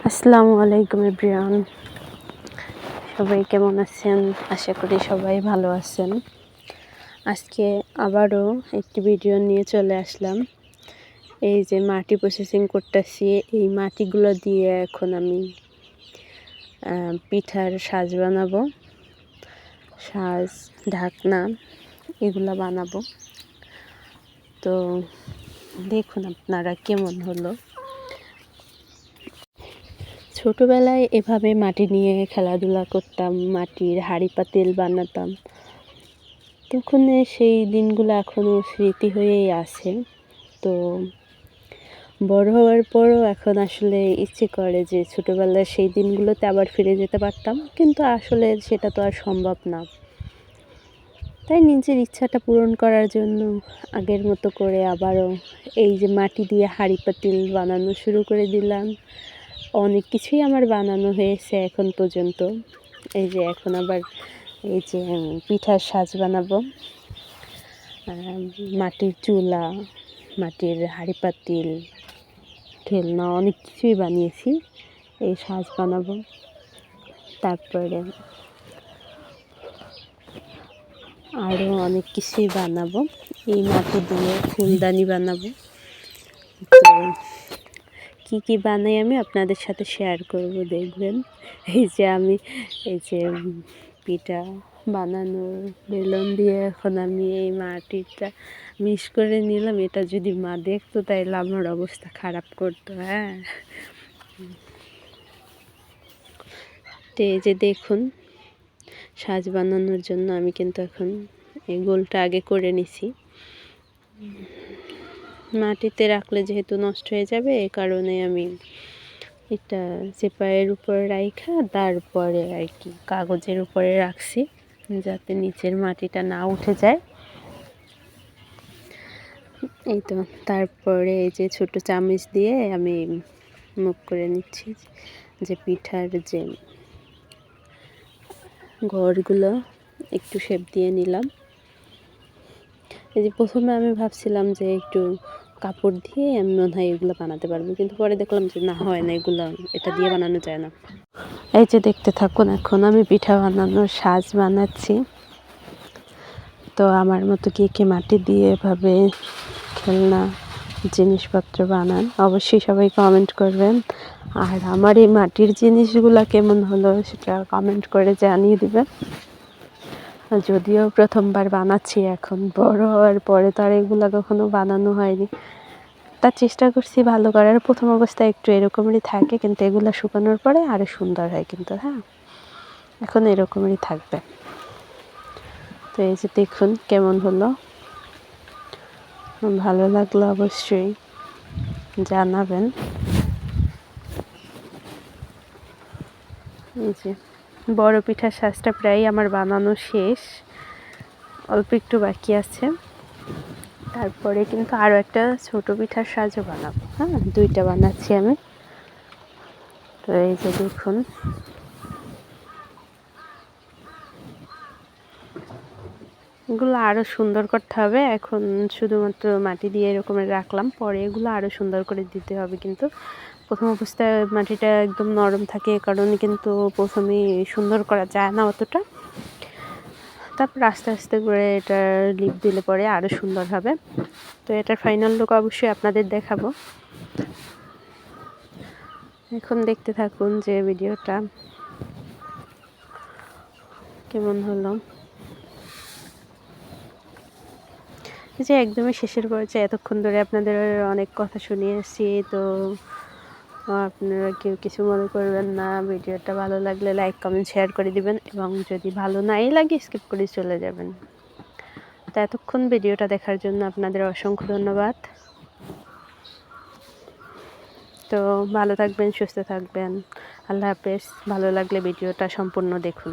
আসসালামু আলাইকুম এভরিওয়ান, সবাই কেমন আছেন? আশা করি সবাই ভালো আছেন। আজকে আবারও একটি ভিডিও নিয়ে চলে আসলাম। এই যে মাটি প্রসেসিং করতেছি, এই মাটিগুলো দিয়ে এখন আমি পিঠার সাজ বানাবো, সাজ, ঢাকনা এগুলো বানাবো। তো দেখুন আপনারা কেমন হলো। ছোটোবেলায় এভাবে মাটি নিয়ে খেলাধুলা করতাম, মাটির হাঁড়ি পাতিল বানাতাম। তখন সেই দিনগুলো এখনও স্মৃতি হয়েই আছে। তো বড় হওয়ার পরও এখন আসলে ইচ্ছে করে যে ছোটোবেলার সেই দিনগুলোতে আবার ফিরে যেতে পারতাম, কিন্তু আসলে সেটা তো আর সম্ভব না। তাই নিজের ইচ্ছাটা পূরণ করার জন্য আগের মতো করে আবারও এই যে মাটি দিয়ে হাঁড়ি পাতিল বানানো শুরু করে দিলাম। অনেক কিছুই আমার বানানো হয়েছে এখন পর্যন্ত। এই যে এখন আবার এই যে পিঠার সাজ বানাবো, মাটির চুলা, মাটির হাঁড়ি পাতিল, খেলনা অনেক কিছুই বানিয়েছি। এই সাজ বানাবো, তারপরে আরও অনেক কিছুই বানাবো। এই মাটি দিয়ে ফুলদানি বানাবো। তো কী কী বানাই আমি আপনাদের সাথে শেয়ার করব, দেখবেন। এই যে আমি এই যে পিঠা বানানোর বেলুন দিয়ে এখন আমি এই মাটিটা মিক্স করে নিলাম। এটা যদি মা দেখতো তাইলে আমার অবস্থা খারাপ করতো। হ্যাঁ, তো এই যে দেখুন, সাজ বানানোর জন্য আমি কিন্তু এখন এই গোলটা আগে করে নিছি। মাটিতে রাখলে যেহেতু নষ্ট হয়ে যাবে, এই কারণে আমি এটা চেপাইয়ের উপরে রাইখা তারপরে আর কি কাগজের উপরে রাখছি, যাতে নিচের মাটিটা না উঠে যায়। এই তো, তারপরে এই যে ছোট চামচ দিয়ে আমি মুখ করে নিচ্ছি যে পিঠার যে ঘরগুলো একটু শেপ দিয়ে নিলাম। এই যে প্রথমে আমি ভাবছিলাম যে একটু কাপড় দিয়ে আমি মনে হয় এগুলো বানাতে পারবো, কিন্তু পরে দেখলাম যে না, হয় না, এগুলো এটা দিয়ে বানানো যায় না। এই যে দেখতে থাকুন, এখন আমি পিঠা বানানোর সাজ বানাচ্ছি। তো আমার মতো কে মাটি দিয়ে এভাবে খেলনা জিনিসপত্র বানান, অবশ্যই সবাই কমেন্ট করবেন। আর আমার এই মাটির জিনিসগুলো কেমন হলো সেটা কমেন্ট করে জানিয়ে দেবেন। যদিও প্রথমবার বানাচ্ছি, এখন বড় হওয়ার পরে তো আর এগুলো কখনো বানানো হয়নি। তার চেষ্টা করছি ভালো করার। প্রথম অবস্থায় একটু এরকমই থাকে, কিন্তু এগুলো শুকানোর পরে আরও সুন্দর হয় কিন্তু। হ্যাঁ, এখন এরকমই থাকবে। তো এই যে দেখুন কেমন হলো, ভালো লাগলো অবশ্যই জানাবেন। এই যে বড় পিঠার সাজটা প্রায় আমার বানানো শেষ, অল্প একটু বাকি আছে। তারপরে কিন্তু আরও একটা ছোট পিঠার সাজও বানাবো। হ্যাঁ, দুইটা বানাচ্ছি আমি। তো এই যে দেখুন, এগুলো আরও সুন্দর করতে হবে। এখন শুধুমাত্র মাটি দিয়ে এরকম রাখলাম, পরে এগুলো আরও সুন্দর করে দিতে হবে। কিন্তু প্রথম অবস্থায় মাটিটা একদম নরম থাকে, এ কারণে কিন্তু প্রথমে সুন্দর করা যায় না অতটা। তারপর আস্তে আস্তে করে এটা লিপ দিলে পরে আরও সুন্দর হবে। তো এটার ফাইনাল লুক অবশ্যই আপনাদের দেখাবো। এখন দেখতে থাকুন যে ভিডিওটা কেমন হলো। যে একদমই শেষের পর্যায়ে, এতক্ষণ ধরে আপনাদের অনেক কথা শুনিয়ে এসেছি। তো আপনারা কেউ কিছু মনে করবেন না। ভিডিওটা ভালো লাগলে লাইক, কমেন্ট, শেয়ার করে দিবেন, এবং যদি ভালো নাই লাগে স্কিপ করে চলে যাবেন। তো এতক্ষণ ভিডিওটা দেখার জন্য আপনাদের অসংখ্য ধন্যবাদ। তো ভালো থাকবেন, সুস্থ থাকবেন। আল্লাহ হাফেজ। ভালো লাগলে ভিডিওটা সম্পূর্ণ দেখুন।